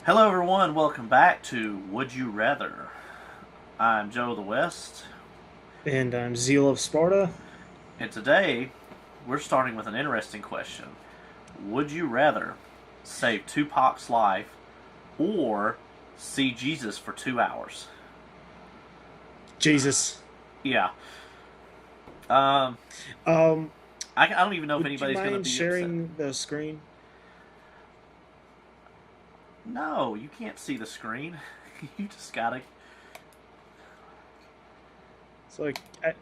Hello, everyone. Welcome back to Would You Rather. I'm Joe of the West, And I'm Zeal of Sparta. and today we're starting with an interesting question. Would you rather save Tupac's life or see Jesus for 2 hours? Jesus. Yeah. Um, Um, I don't even know if would you anybody's going to mind be upset. sharing the screen? No, you can't see the screen. You just gotta. It's like I,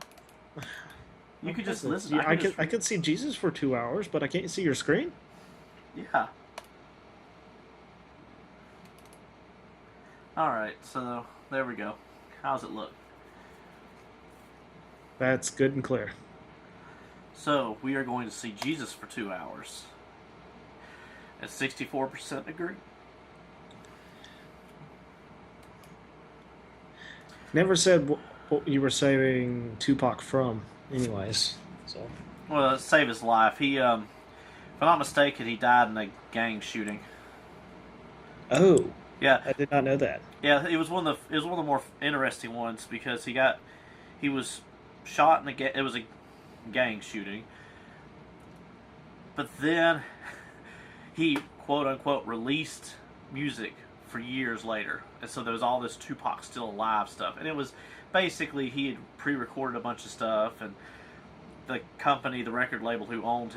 You how could is just this? listen. Yeah, I could just. I could see Jesus for 2 hours, but I can't see your screen. Yeah. Alright, so there we go. How's it look? That's good and clear. So we are going to see Jesus for 2 hours. And 64% agree. Never said what you were saving Tupac from, anyways. So, Well, to save his life. If I'm not mistaken, he died in a gang shooting. oh, Yeah, I did not know that. yeah. It was one of the more interesting ones because he was shot in it was a gang shooting, but then he quote unquote released music for years later, and so there was all this Tupac still alive stuff, and it was basically he had pre-recorded a bunch of stuff, and the company, the record label who owned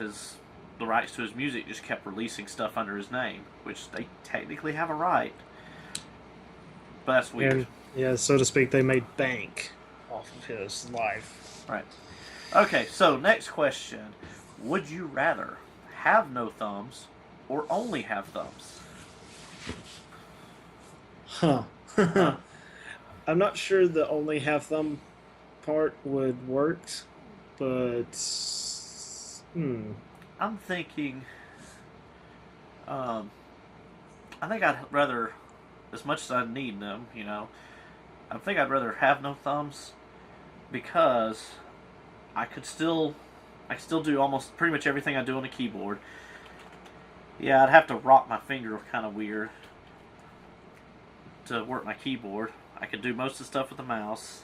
the rights to his music, just kept releasing stuff under his name, which they technically have a right, but that's weird. And yeah, so to speak, they made bank off of his life. Right. Okay, so next question. Would you rather have no thumbs or only have thumbs? Huh. Huh. I'm not sure the only half thumb part would work, but I'm thinking, um, I think I'd rather, as much as I need them, I think I'd rather have no thumbs because I could still, I could still do almost pretty much everything I do on the keyboard. Yeah, I'd have to rock my finger kind of weird to work my keyboard. I could do most of the stuff with the mouse.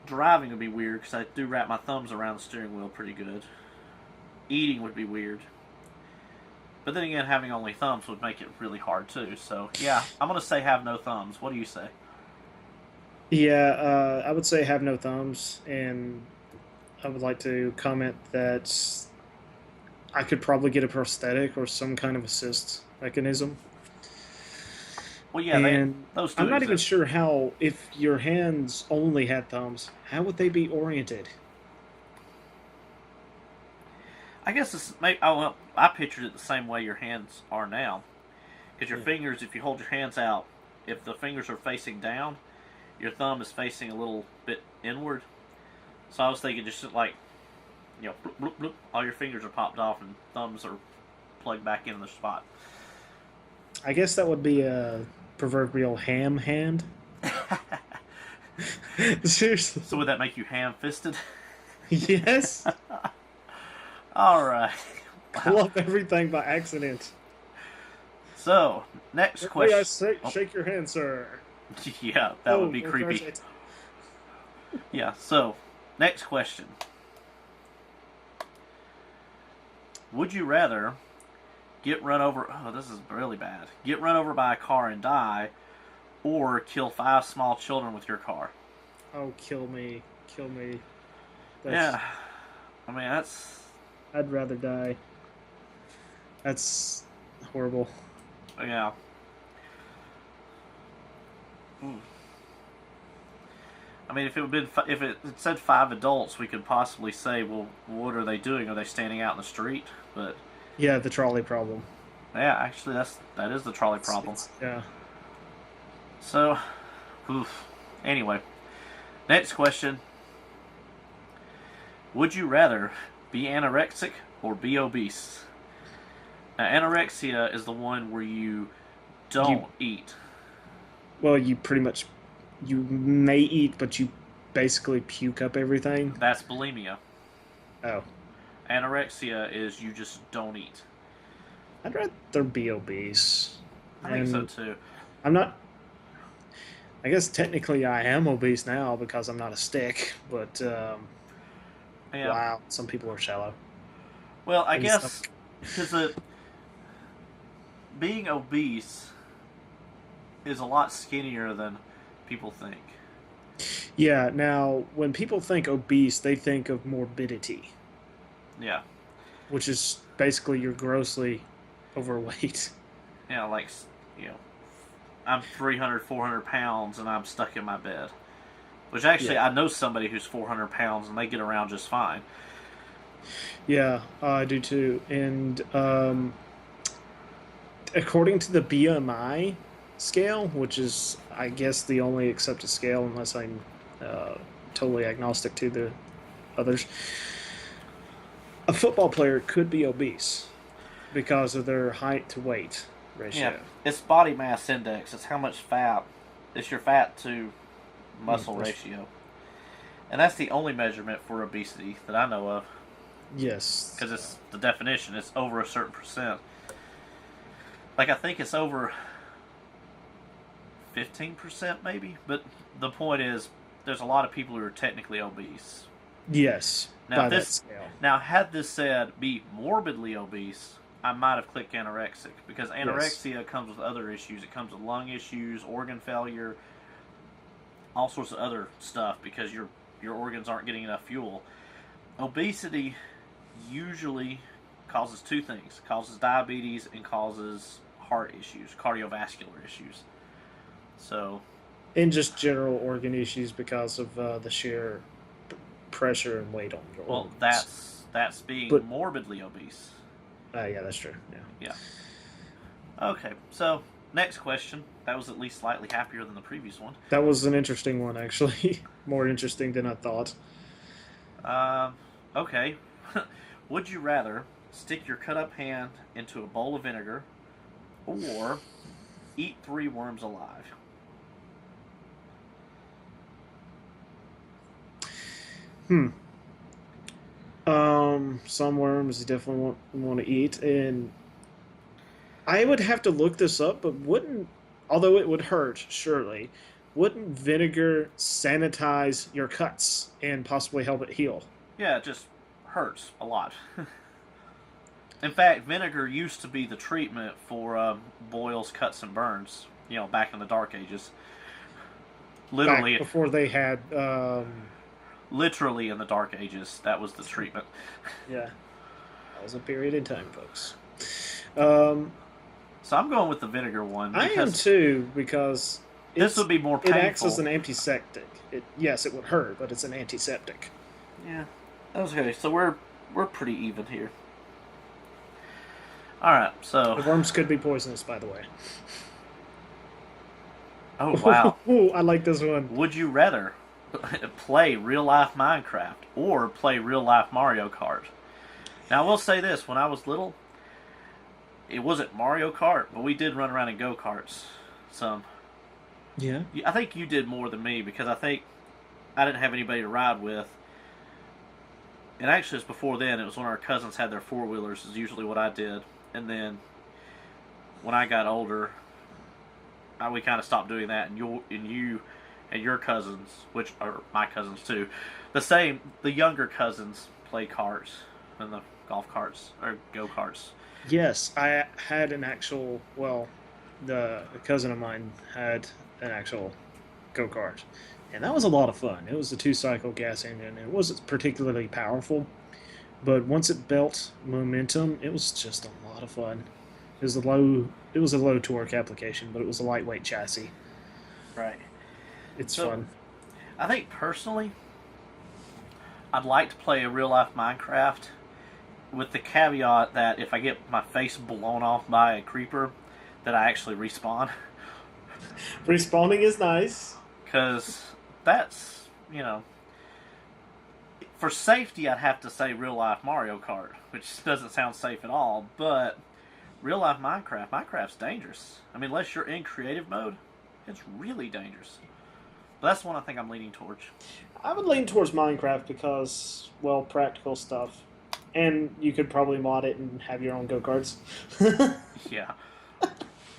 Driving would be weird because I do wrap my thumbs around the steering wheel pretty good. Eating would be weird. But then again, having only thumbs would make it really hard too. So, yeah, I'm going to say have no thumbs. What do you say? yeah, I would say have no thumbs, and I would like to comment that I could probably get a prosthetic or some kind of assist mechanism. Well, yeah, And those do I'm not even exist. sure how, if your hands only had thumbs, how would they be oriented? I guess well, I pictured it the same way your hands are now. Because your Yeah. fingers, if you hold your hands out, if the fingers are facing down, your thumb is facing a little bit inward. So I was thinking just like, bloop, bloop, bloop, all your fingers are popped off and thumbs are plugged back in the spot. I guess that would be a proverbial ham hand. So Seriously. would that make you ham fisted? Yes. All right. Wow. Club everything by accident. So, next May I question. Oh, shake your hand, sir? yeah, that would Oh, be oh gosh, creepy. Yeah, so, next question. Would you rather get run over? Oh, this is really bad. Get run over by a car and die, or kill five small children with your car? oh, kill me, kill me. Yeah, That's. I mean, that's. I'd rather die. That's horrible. Yeah. Ooh. I mean, if it said five adults, we could possibly say, well, what are they doing? Are they standing out in the street? But Yeah, the trolley problem. yeah, actually, that is the trolley problem. Yeah. So, oof. Anyway, next question: would you rather be anorexic or be obese? Now, anorexia is the one where you You don't eat. well, you pretty much you may eat, but you basically puke up everything. That's bulimia. Oh, Anorexia is you just don't eat. I'd rather be obese. I think so And too. I'm not. I guess technically I am obese now because I'm not a stick, but Yeah. wow, some people are shallow Well, I in the guess stomach. because being obese is a lot skinnier than people think. Yeah, now when people think obese, they think of morbidity, Yeah. which is basically you're grossly overweight. Yeah, like, you know, I'm 300, 400 pounds and I'm stuck in my bed. Which actually, Yeah. I know somebody who's 400 pounds and they get around just fine. Yeah, I do too. And according to the BMI scale, which is, I guess, the only accepted scale, unless I'm uh, totally agnostic to the others, a football player could be obese because of their height to weight Yeah, ratio. it's body mass index. It's how much fat. It's your fat to muscle That's, ratio. And that's the only measurement for obesity that I know of. yes. Because it's the definition, it's over a certain percent. Like, I think it's over 15% maybe. But the point is, there's a lot of people who are technically obese. Yes, Now, by if that this scale. now had this said be morbidly obese, I might have clicked anorexic because Yes. anorexia comes with other issues. It comes with lung issues, organ failure, all sorts of other stuff because your organs aren't getting enough fuel. Obesity usually causes two things: causes diabetes and causes heart issues, cardiovascular issues. So, And just general organ issues because of the sheer pressure and weight on your well, organs. that's being But morbidly obese. yeah, that's true. Yeah. Yeah. Okay, so next question. That was at least slightly happier than the previous one. That was an interesting one, actually. More interesting than I thought. Um, okay. Would you rather stick your cut up hand into a bowl of vinegar or eat three worms alive? Hmm. Some worms you definitely want to eat, and I would have to look this up, but wouldn't, although it would hurt, surely, wouldn't vinegar sanitize your cuts and possibly help it heal? Yeah, it just hurts a lot. In fact, vinegar used to be the treatment for boils, cuts, and burns. Back in the Dark Ages. Back Literally, before they had, literally in the Dark Ages, that was the treatment. yeah, that was a period in time, folks. Um, So I'm going with the vinegar one I am because too because this would be more it acts as painful. an antiseptic. Yes, it would hurt, but it's an antiseptic. Yeah. Okay, so we're pretty even here. All right, The so worms could be poisonous, by the way. oh wow, Ooh, I like this one. would you rather play real life Minecraft or play real life Mario Kart? Now I will say this: when I was little, it wasn't Mario Kart, but we did run around in go karts. Some, Yeah. I think you did more than me because I think I didn't have anybody to ride with. And actually, it's before then. It was when our cousins had their four wheelers. Is usually what I did. And then when I got older, we kind of stopped doing that. And you and your cousins, which are my cousins too, the younger cousins play karts and the golf carts or go karts. Yes, I had an actual. Well, a cousin of mine had an actual go kart, and that was a lot of fun. It was a two-cycle gas engine. It wasn't particularly powerful, but once it built momentum, it was just a lot of fun. It was a low torque application, but it was a lightweight chassis. Right. It's So fun. I think personally, I'd like to play a real life Minecraft with the caveat that if I get my face blown off by a creeper, that I actually respawn. Respawning is nice. Because that's, for safety, I'd have to say real life Mario Kart, which doesn't sound safe at all, but real life Minecraft's dangerous. I mean, unless you're in creative mode, it's really dangerous. But that's the one I think I'm leaning towards. I would lean towards Minecraft because, well, practical stuff. And you could probably mod it and have your own go karts. Yeah.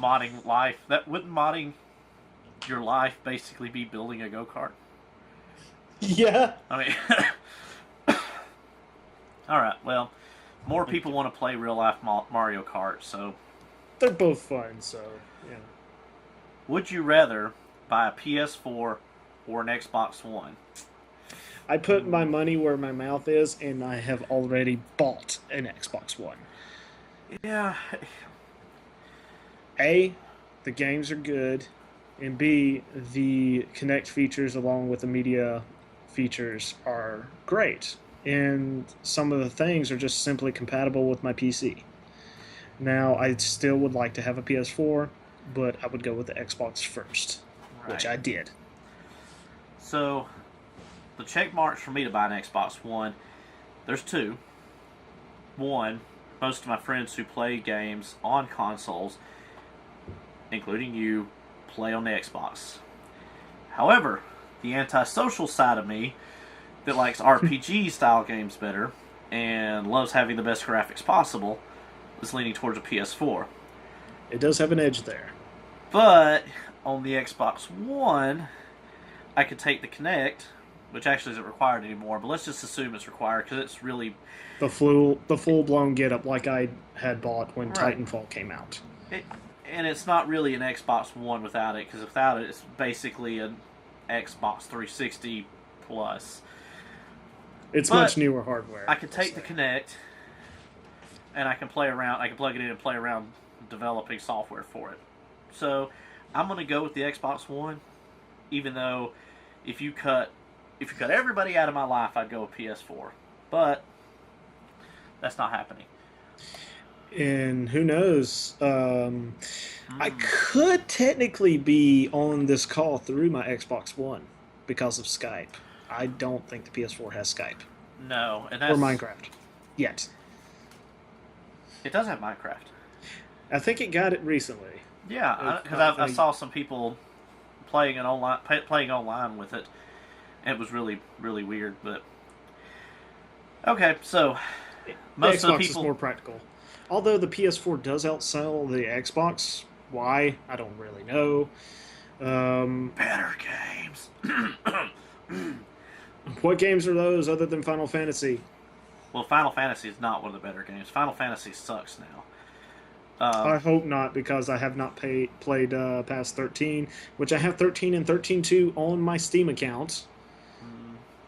modding life. That wouldn't modding your life basically be building a go-kart? Yeah. I mean, all right. Well, more people want to play real life Mario Kart. So, They're both fun, so yeah. would you rather buy a PS4 or an Xbox One? I put my money where my mouth is, and I have already bought an Xbox One. Yeah. A, the games are good, and B, the Connect features along with the media features are great. And some of the things are just simply compatible with my PC. Now, I still would like to have a PS4, but I would go with the Xbox first, which I did. So, the check marks for me to buy an Xbox One, there's two. One, most of my friends who play games on consoles, including you, play on the Xbox. However, the antisocial side of me that likes RPG style games better and loves having the best graphics possible is leaning towards a PS4. It does have an edge there. But on the Xbox One, I could take the Kinect, which actually isn't required anymore, but let's just assume it's required because it's really the full blown get up like I had bought when right. Titanfall came out. And it's not really an Xbox One without it, because without it, it's basically an Xbox 360 plus. It's much newer hardware. I can take the Kinect, and I can play around. I can plug it in and play around developing software for it. So I'm going to go with the Xbox One, even though if you cut everybody out of my life, I'd go with PS4. But that's not happening. And who knows? I could technically be on this call through my Xbox One because of Skype. I don't think the PS4 has Skype. No, and that's, or Minecraft yet. It does have Minecraft. I think it got it recently. Yeah, because I saw some people playing online with it, and it was really, really weird. But okay, so most of the people is more practical. Although the PS4 does outsell the Xbox, why? I don't really know. Better games. What games are those other than Final Fantasy? Well, Final Fantasy is not one of the better games. Final Fantasy sucks now. I hope not, because I have not played past 13, which I have 13 and 13.2 on my Steam account,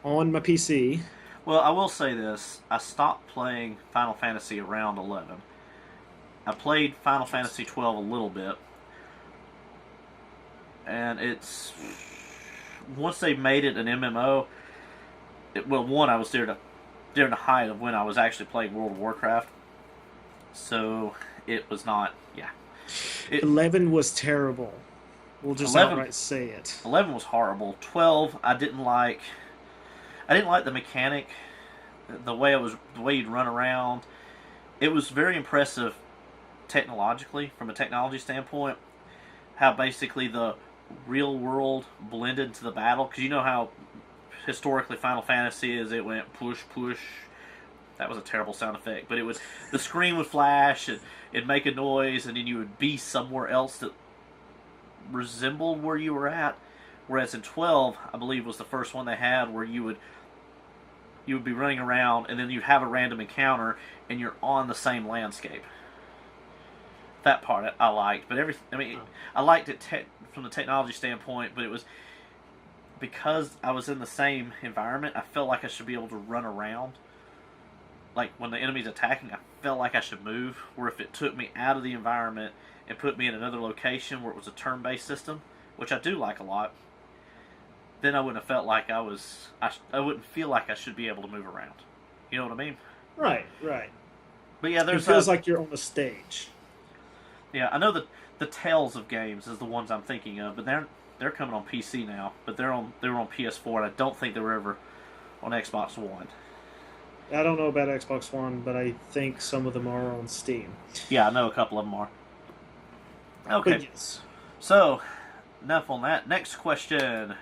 on my PC. Well, I will say this. I stopped playing Final Fantasy around 11. I played Final Fantasy 12 a little bit. And it's... Once they made it an MMO... I was during the height of when I was actually playing World of Warcraft. So, it was not... Yeah. 11 was terrible. We'll just outright say it. 11 was horrible. 12, I didn't like the mechanic, the way you'd run around. It was very impressive technologically, from a technology standpoint, how basically the real world blended into the battle. Because you know how historically Final Fantasy is, it went push, push. That was a terrible sound effect, but the screen would flash and it'd make a noise, and then you would be somewhere else that resembled where you were at. Whereas in 12, I believe was the first one they had where you would be running around and then you'd have a random encounter and you're on the same landscape. That part I liked, but I liked it from the technology standpoint, but it was because I was in the same environment. I felt like I should be able to run around. Like when the enemy's attacking, I felt like I should move. Where if it took me out of the environment and put me in another location where it was a turn-based system, which I do like a lot, then I wouldn't have felt like I wouldn't feel like I should be able to move around. You know what I mean? Right. But yeah, it feels like you're on a stage. Yeah, I know that the Tales of games is the ones I'm thinking of, but they're coming on PC now. But they were on PS4, and I don't think they were ever on Xbox One. I don't know about Xbox One, but I think some of them are on Steam. Yeah, I know a couple of them are. Okay. But yes. So, enough on that. Next question.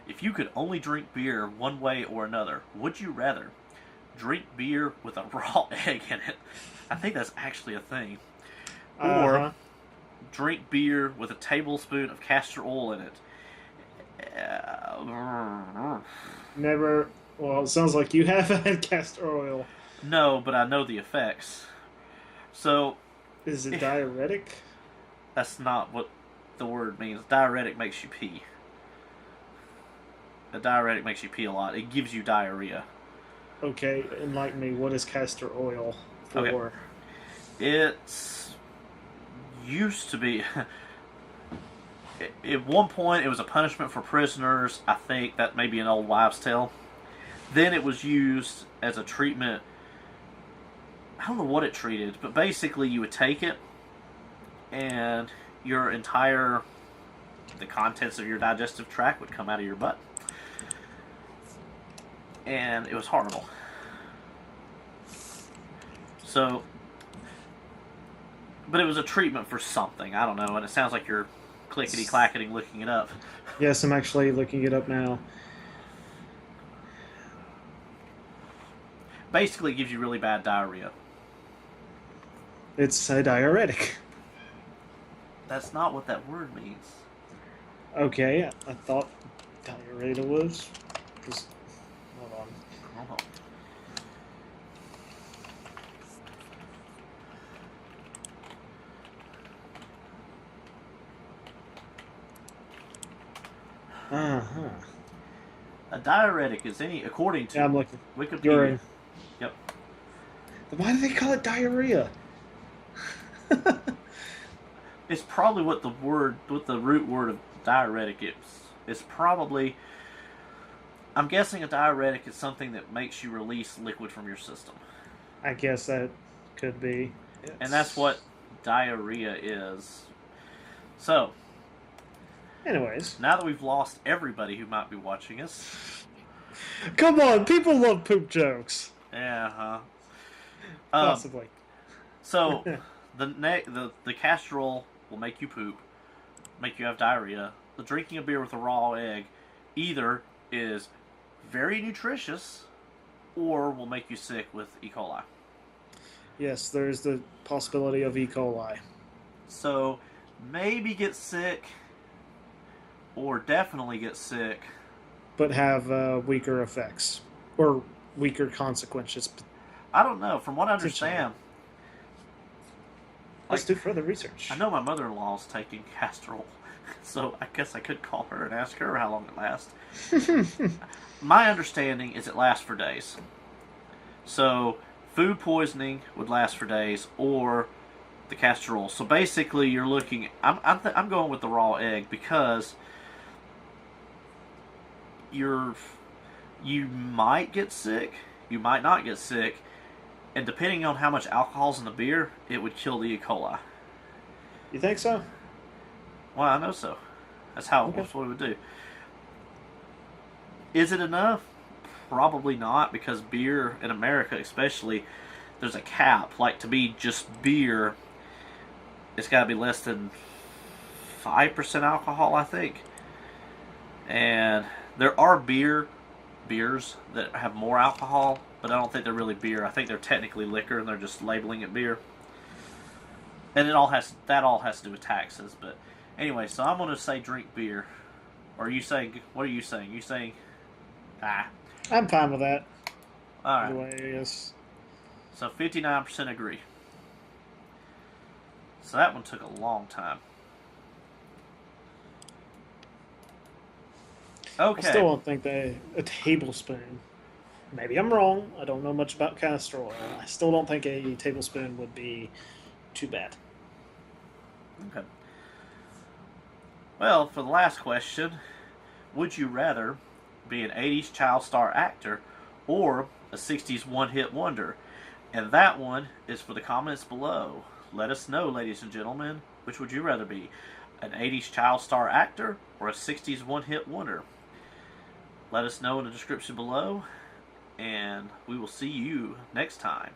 If you could only drink beer one way or another, would you rather drink beer with a raw egg in it? I think that's actually a thing. Or drink beer with a tablespoon of castor oil in it. Never. Well, it sounds like you have had castor oil. No, but I know the effects. So, Is it diuretic? that's not what the word means. Diuretic makes you pee. A diuretic makes you pee a lot. It gives you diarrhea. Okay, enlighten me. What is castor oil for? Okay. It's used to be. At one point, it was a punishment for prisoners. I think that may be an old wives' tale. Then it was used as a treatment. I don't know what it treated, but basically you would take it and the contents of your digestive tract would come out of your butt. And it was horrible. So, but it was a treatment for something. I don't know, and it sounds like you're clickety-clacketing looking it up. Yes, I'm actually looking it up now. Basically, it gives you really bad diarrhea. It's a diuretic. That's not what that word means. Okay, I thought diuretic was. Just hold on. Hold on. Uh-huh. A diuretic is according to Yeah, I'm looking. Wikipedia. Urine. Yep. Why do they call it diarrhea? It's probably what the root word of diuretic is. It's probably, I'm guessing a diuretic is something that makes you release liquid from your system. I guess that could be. And that's what diarrhea is. So, Anyways. now that we've lost everybody who might be watching us. Come on, people love poop jokes. Yeah, huh? Possibly. So, the castor oil will make you poop, make you have diarrhea. The drinking a beer with a raw egg either is very nutritious or will make you sick with E. coli. Yes, there's the possibility of E. coli. So, maybe get sick or definitely get sick. But have weaker effects. Or weaker consequences. I don't know. From what I understand, Let's do further research. I know my mother-in-law is taking castor oil, so I guess I could call her and ask her how long it lasts. My understanding is it lasts for days. So, food poisoning would last for days, or the castor oil. So basically, you're looking. I'm going with the raw egg because you might get sick, you might not get sick, and depending on how much alcohol's in the beer, it would kill the E. coli. You think so? Well, I know so. That's what we would do. Is it enough? Probably not, because beer in America, especially, there's a cap. Like, to be just beer, it's got to be less than 5% alcohol, I think. And there are beers that have more alcohol, but I don't think they're really beer. I think they're technically liquor, and they're just labeling it beer. And that all has to do with taxes. But anyway, so I'm going to say drink beer. Or are you saying? What are you saying? You saying? I'm fine with that. All right. The way it is. So 59% agree. So that one took a long time. Okay. I still don't think a tablespoon. Maybe I'm wrong. I don't know much about castor oil. I still don't think a tablespoon would be too bad. Okay. Well, for the last question, would you rather be an 80s child star actor or a 60s one-hit wonder? And that one is for the comments below. Let us know, ladies and gentlemen, which would you rather be? An 80s child star actor or a 60s one-hit wonder? Let us know in the description below, and we will see you next time.